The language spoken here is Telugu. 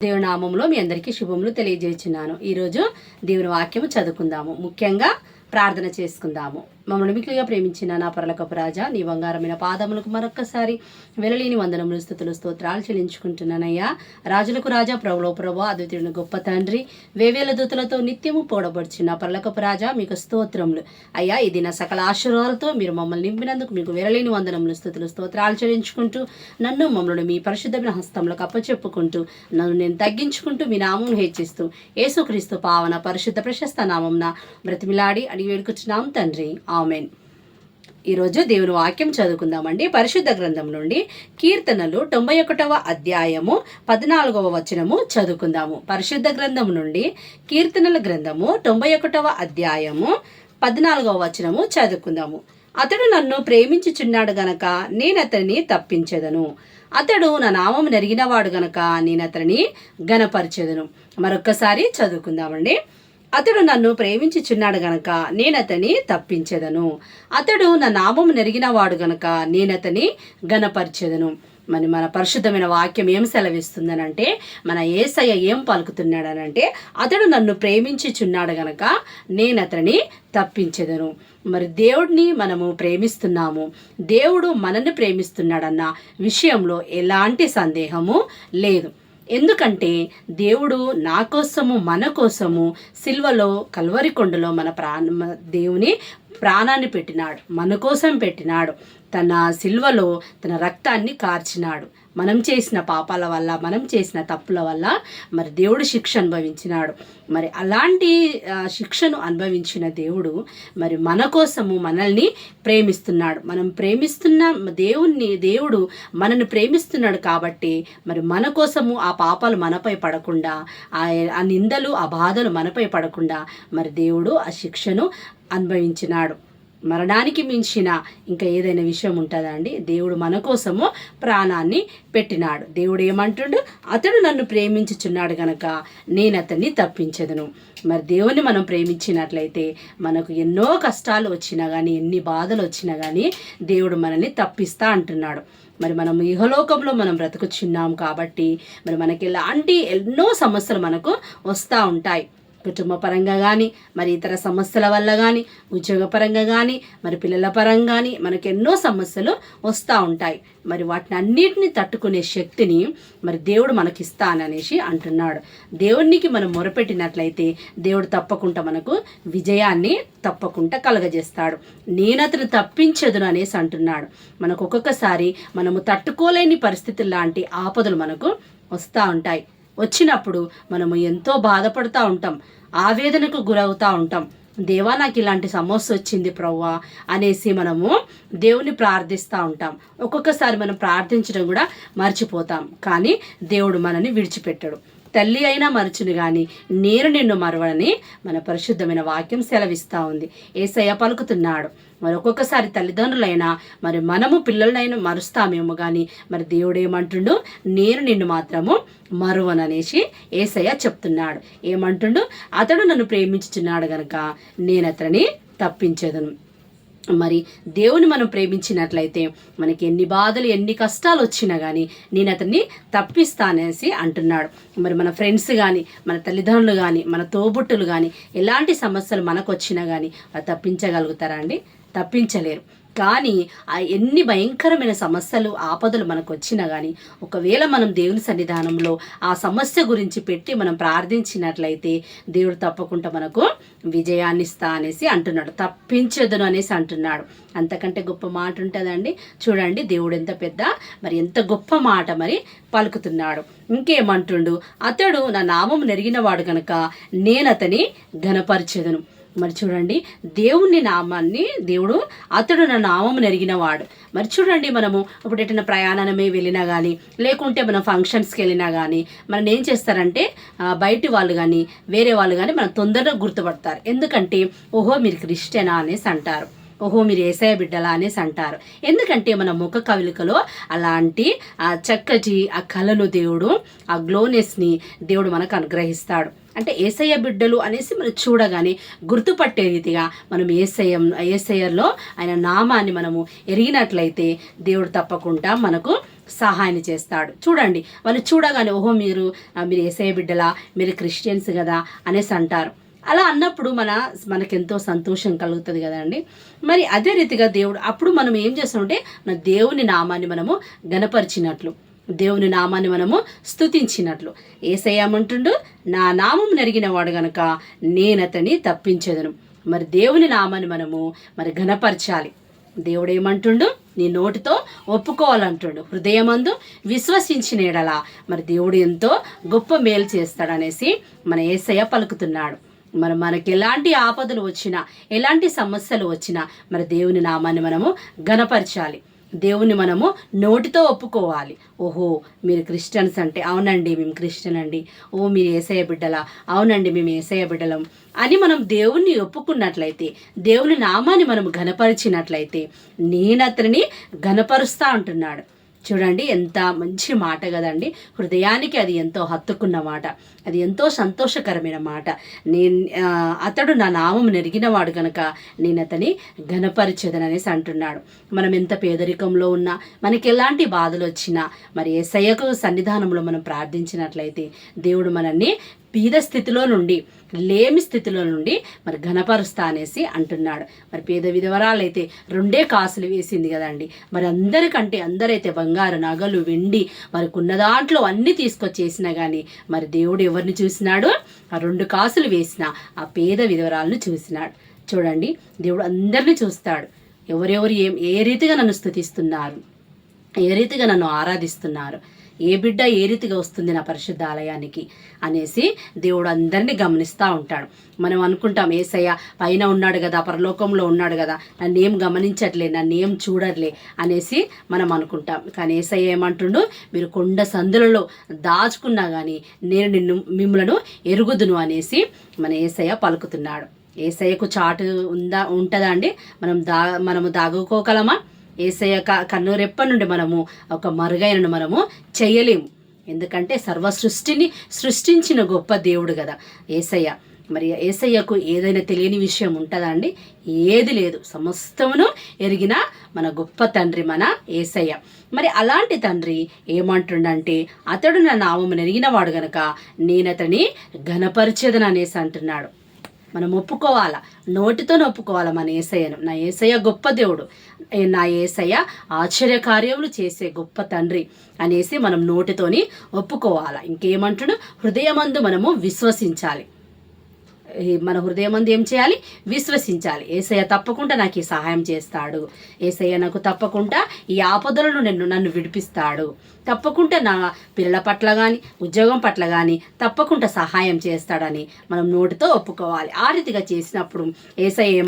దేవుని నామములో మీ అందరికీ శుభములు తెలియజేస్తున్నాను. ఈరోజు దేవుని వాక్యము చదువుకుందాము. ముఖ్యంగా ప్రార్థన చేసుకుందాము. మమ్మల్ని మిక్కిలిగా ప్రేమించిన నా పరలోకపు రాజా, నీ బంగారమైన పాదములకు మరొక్కసారి వెలలేని వందనములు, స్తుతులు, స్తోత్రాలు చెల్లించుకుంటున్నానయ్యా. రాజులకు రాజా, ప్రభులో ప్రభు, అద్వితీయుని గొప్ప తండ్రి, వేవేల దూతలతో నిత్యము పోడబడుచున్న పరలోకపు రాజా, మీకు స్తోత్రములు అయ్యా. ఇది నా సకల ఆశీర్వాదాలతో మీరు మమ్మల్ని నింపినందుకు మీకు వెలలేని వందనములు, స్తుతులు, స్తోత్రాలు చెల్లించుకుంటూ మమ్మల్ని మీ పరిశుద్ధమైన హస్తంలోకి అప్పచెప్పుకుంటూ నన్ను నేను తగ్గించుకుంటూ మీ నామం హెచ్చిస్తూ యేసుక్రీస్తు పావన పరిశుద్ధ ప్రశస్త నామంన బ్రతిమిలాడి అడిగి వేడుకొచ్చున్నాం తండ్రి, ఆమెన్. ఈరోజు దేవుని వాక్యం చదువుకుందామండి. పరిశుద్ధ గ్రంథం నుండి కీర్తనలు 91వ అధ్యాయము 14వ వచనము చదువుకుందాము. పరిశుద్ధ గ్రంథం నుండి కీర్తనల గ్రంథము 91వ అధ్యాయము 14వ వచనము చదువుకుందాము. అతడు నన్ను ప్రేమించుచున్నాడు గనక నేనతన్ని తప్పించెదను. అతడు నా నామం నెరిగినవాడు గనక నేనతన్ని ఘనపరచెదను. మరొక్కసారి చదువుకుందామండి. అతడు నన్ను ప్రేమించుచున్నాడు గనక నేనతని తప్పించెదను. అతడు నా నామము నెరిగినవాడు గనక నేనతని ఘనపరచెదను. మన పరిశుద్ధమైన వాక్యం ఏం సెలవిస్తుందనంటే, మన యేసయ్య ఏం పలుకుతున్నాడనంటే, అతడు నన్ను ప్రేమించుచున్నాడు గనక నేనతని తప్పించెదను. మరి దేవుడిని మనము ప్రేమిస్తున్నాము, దేవుడు మనల్ని ప్రేమిస్తున్నాడన్న విషయంలో ఎలాంటి సందేహము లేదు. ఎందుకంటే దేవుడు నా కోసము, మన కోసము సిల్వలో కల్వరి కొండలో దేవుని ప్రాణాన్ని పెట్టినాడు, మన కోసం పెట్టినాడు. తన సిల్వలో తన రక్తాన్ని కార్చినాడు. మనం చేసిన పాపాల వల్ల, మనం చేసిన తప్పుల వల్ల మరి దేవుడు శిక్ష అనుభవించినాడు. మరి అలాంటి శిక్షను అనుభవించిన దేవుడు మరి మన కోసము మనల్ని ప్రేమిస్తున్నాడు. మనం ప్రేమిస్తున్న దేవుడు మనల్ని ప్రేమిస్తున్నాడు కాబట్టి మరి మన కోసము ఆ పాపాలు మనపై పడకుండా, ఆ నిందలు, ఆ బాధలు మనపై పడకుండా మరి దేవుడు ఆ శిక్షను అనుభవించినాడు. మరణానికి మించిన ఇంకా ఏదైనా విషయం ఉంటుందా అండి? దేవుడు మన కోసము ప్రాణాన్ని పెట్టినాడు. దేవుడు ఏమంటుడు? అతడు నన్ను ప్రేమించుచున్నాడు గనక నేను అతన్ని తప్పించెదను. మరి దేవుని మనం ప్రేమించినట్లయితే మనకు ఎన్నో కష్టాలు వచ్చినా కానీ, ఎన్ని బాధలు వచ్చినా కానీ దేవుడు మనల్ని తప్పిస్తా అంటున్నాడు. మరి మనం ఇహలోకంలో మనం బ్రతుకుచున్నాం కాబట్టి మరి మనకి ఎలాంటి ఎన్నో సమస్యలు మనకు వస్తూ ఉంటాయి. కుటుంబ పరంగా కానీ, మరి ఇతర సమస్యల వల్ల కానీ, ఉద్యోగపరంగా కానీ, మరి పిల్లల పరంగా కానీ మనకు ఎన్నో సమస్యలు వస్తూ ఉంటాయి. మరి వాటిని అన్నిటిని తట్టుకునే శక్తిని మరి దేవుడు మనకిస్తాననేసి అంటున్నాడు. దేవునికి మనం మొరపెట్టినట్లయితే దేవుడు తప్పకుండా మనకు విజయాన్ని తప్పకుండా కలగజేస్తాడు. నేను అతను తప్పించదును అనేసి అంటున్నాడు. మనకు ఒక్కొక్కసారి మనము తట్టుకోలేని పరిస్థితులు లాంటి ఆపదలు మనకు వస్తూ ఉంటాయి. వచ్చినప్పుడు మనము ఎంతో బాధపడుతూ ఉంటాం, ఆవేదనకు గురవుతూ ఉంటాం. దేవా, నాకు ఇలాంటి సమస్య వచ్చింది ప్రవ్వా అనేసి మనము దేవుని ప్రార్థిస్తూ ఉంటాం. ఒక్కొక్కసారి మనం ప్రార్థించడం కూడా మర్చిపోతాం. కానీ దేవుడు మనల్ని విడిచిపెట్టడు. తల్లి అయినా మరచును కానీ నేను నిన్ను మరవని మన పరిశుద్ధమైన వాక్యం సెలవిస్తూ ఉంది. యేసయ్య పలుకుతున్నాడు. మరి ఒక్కొక్కసారి తల్లిదండ్రులైనా మరి మనము పిల్లలైనా మరుస్తామేమో కానీ మరి దేవుడు ఏమంటుండు? నేను నిన్ను మాత్రము మరువననేసి యేసయ్య చెప్తున్నాడు. ఏమంటుండు? అతడు నన్ను ప్రేమించుచున్నాడు గనక నేను అతని తప్పించెదను. మరి దేవుని మనం ప్రేమించినట్లయితే మనకి ఎన్ని బాధలు, ఎన్ని కష్టాలు వచ్చినా కానీ నేను అతన్ని తప్పిస్తానేసి అంటున్నాడు. మరి మన ఫ్రెండ్స్ కానీ, మన తల్లిదండ్రులు కానీ, మన తోబుట్టులు కానీ ఎలాంటి సమస్యలు మనకు వచ్చినా కానీ తప్పించగలుగుతారా అండి? తప్పించలేరు. కానీ ఆ ఎన్ని భయంకరమైన సమస్యలు, ఆపదలు మనకు వచ్చినా కానీ ఒకవేళ మనం దేవుని సన్నిధానంలో ఆ సమస్య గురించి పెట్టి మనం ప్రార్థించినట్లయితే దేవుడు తప్పకుండా మనకు విజయాన్ని ఇస్తా అనేసి అంటున్నాడు. తప్పించదును అనేసి అంటున్నాడు. అంతకంటే గొప్ప మాట ఉంటుందండి? చూడండి దేవుడు ఎంత పెద్ద, మరి ఎంత గొప్ప మాట మరి పలుకుతున్నాడు. ఇంకేమంటుండు? అతడు నా నామం నెరిగినవాడు కనుక నేను అతని ఘనపరచెదను. మరి చూడండి, దేవుని నామాన్ని దేవుడు అతడు నా నామము నెరిగినవాడు. మరి చూడండి, మనము ఇప్పుడు ఎటైనా ప్రయాణమే వెళ్ళినా కానీ, లేకుంటే మనం ఫంక్షన్స్కి వెళ్ళినా కానీ మనం ఏం చేస్తారంటే బయటి వాళ్ళు కానీ వేరే వాళ్ళు కానీ మనం తొందరగా గుర్తుపడతారు. ఎందుకంటే ఓహో మీరు క్రిస్టియనా అనేసి అంటారు. ఓహో మీరు యేసయ్య బిడ్డలా అనేసి అంటారు. ఎందుకంటే మన ముఖ కవలికలో అలాంటి ఆ చక్కటి ఆ కళను దేవుడు, ఆ గ్లోనెస్ని దేవుడు మనకు అనుగ్రహిస్తాడు. అంటే యేసయ్య బిడ్డలు అనేసి మనం చూడగానే గుర్తుపట్టే రీతిగా మనం యేసయ్యలో ఆయన నామాన్ని మనము ఎరిగినట్లయితే దేవుడు తప్పకుండా మనకు సహాయం చేస్తాడు. చూడండి, వాళ్ళు చూడగానే ఓహో మీరు యేసయ్య బిడ్డలా, మీరు క్రిస్టియన్స్ కదా అనేసి అంటారు. అలా అన్నప్పుడు మనకెంతో సంతోషం కలుగుతుంది కదండి. మరి అదే రీతిగా దేవుడు అప్పుడు మనం ఏం చేస్తామంటే మన దేవుని నామాన్ని మనము గణపరిచినట్లు, దేవుని నామాన్ని మనము స్తుతించినట్లు. యేసయ్యమంటుండు, నా నామం నెరిగిన వాడు గనక నేనతని తప్పించెదను. మరి దేవుని నామాన్ని మనము ఘనపరచాలి. దేవుడు ఏమంటుండు, నీ నోటితో ఒప్పుకోవాలంటుండు, హృదయమందు విశ్వసించిన ఎడలా మరి దేవుడు ఎంతో గొప్ప మేలు చేస్తాడనేసి మన యేసయ్య పలుకుతున్నాడు. మనకి ఎలాంటి ఆపదలు వచ్చినా, ఎలాంటి సమస్యలు వచ్చినా మరి దేవుని నామాన్ని మనము ఘనపరచాలి. దేవుని మనము నోటితో ఒప్పుకోవాలి. ఓహో మీరు క్రిస్టియన్స్ అంటే, అవునండి మేము క్రిస్టియన్ అండి. ఓ మీరు యేసయ్య బిడ్డలా, అవునండి మేము యేసయ్య బిడ్డలం అని మనం దేవుణ్ణి ఒప్పుకున్నట్లయితే, దేవుని నామాన్ని మనం ఘనపరిచినట్లయితే నేనతనిని ఘనపరుస్తా అంటున్నాడు. చూడండి ఎంత మంచి మాట కదండి. హృదయానికి అది ఎంతో హత్తుకున్న మాట, అది ఎంతో సంతోషకరమైన మాట. అతడు నా నామం నెరిగినవాడు కనుక నేను అతని ఘనపరిచెదననేసి అంటున్నాడు. మనం ఎంత పేదరికంలో ఉన్నా, మనకి ఎలాంటి బాధలు వచ్చినా మరి యేసయ్యకు సన్నిధానంలో మనం ప్రార్థించినట్లయితే దేవుడు మనల్ని బీద స్థితిలో నుండి, లేమి స్థితిలో నుండి మరి ఘనపరుస్తా అనేసి అంటున్నాడు. మరి పేద విధవరాలైతే 2 కాసులు వేసింది కదండి. మరి అందరైతే బంగారు నగలు, వెండి వారికి ఉన్న దాంట్లో అన్నీ తీసుకొచ్చేసినా కానీ మరి దేవుడు ఎవరిని చూసినాడు? ఆ 2 కాసులు వేసిన ఆ పేద విధవరాలను చూసినాడు. చూడండి, దేవుడు అందరినీ చూస్తాడు. ఎవరెవరు ఏ రీతిగా నన్ను స్తుతిస్తున్నారు, ఏ రీతిగా నన్ను ఆరాధిస్తున్నారు, ఏ బిడ్డ ఏ రీతిగా వస్తుంది నా పరిశుద్ధ ఆలయానికి అనేసి దేవుడు అందరినీ గమనిస్తూ ఉంటాడు. మనం అనుకుంటాం యేసయ్య పైన ఉన్నాడు కదా, పరలోకంలో ఉన్నాడు కదా, నన్ను ఏం గమనించట్లే, నన్ను ఏం చూడట్లే అనేసి మనం అనుకుంటాం. కానీ యేసయ్య ఏమంటుండు, మీరు కొండ సందులలో దాచుకున్నా కానీ నేను మిమ్మలను ఎరుగుదును అనేసి మన యేసయ్య పలుకుతున్నాడు. యేసయ్యకు చాటు ఉంటుందా అండి? మనము దాగుకోగలమా? యేసయ్య కన్నురెప్ప నుండి మనము ఒక మరుగైనను మనము చేయలేము. ఎందుకంటే సర్వ సృష్టిని సృష్టించిన గొప్ప దేవుడు కదా యేసయ్య. మరి యేసయ్యకు ఏదైనా తెలియని విషయం ఉంటుందా అండి? ఏది లేదు. సమస్తమును ఎరిగిన మన గొప్ప తండ్రి మన యేసయ్య. మరి అలాంటి తండ్రి ఏమంటుండంటే, అతడు నా నామము ఎరిగిన వాడు గనక నేనతని ఘనపరిచెదను అనేసి అంటున్నాడు. మనం ఒప్పుకోవాలా, నోటితోనే ఒప్పుకోవాలా మన యేసయ్యను. నా యేసయ్య గొప్ప దేవుడు, నా యేసయ్య ఆశ్చర్యకార్యములు చేసే గొప్ప తండ్రి అనేసి మనం నోటితోని ఒప్పుకోవాలా. ఇంకేమంటుడు, హృదయమందు మనము విశ్వసించాలి. మన హృదయమందు ఏం చేయాలి? విశ్వసించాలి. యేసయ్య తప్పకుండా నాకు ఈ సహాయం చేస్తాడు, యేసయ్య నాకు తప్పకుండా ఈ ఆపదలను నన్ను విడిపిస్తాడు, తప్పకుండా నా పిల్లల పట్ల కానీ ఉద్యోగం పట్ల కానీ తప్పకుండా సహాయం చేస్తాడని మనం నోటితో ఒప్పుకోవాలి. ఆ రీతిగా చేసినప్పుడు యేసయ్య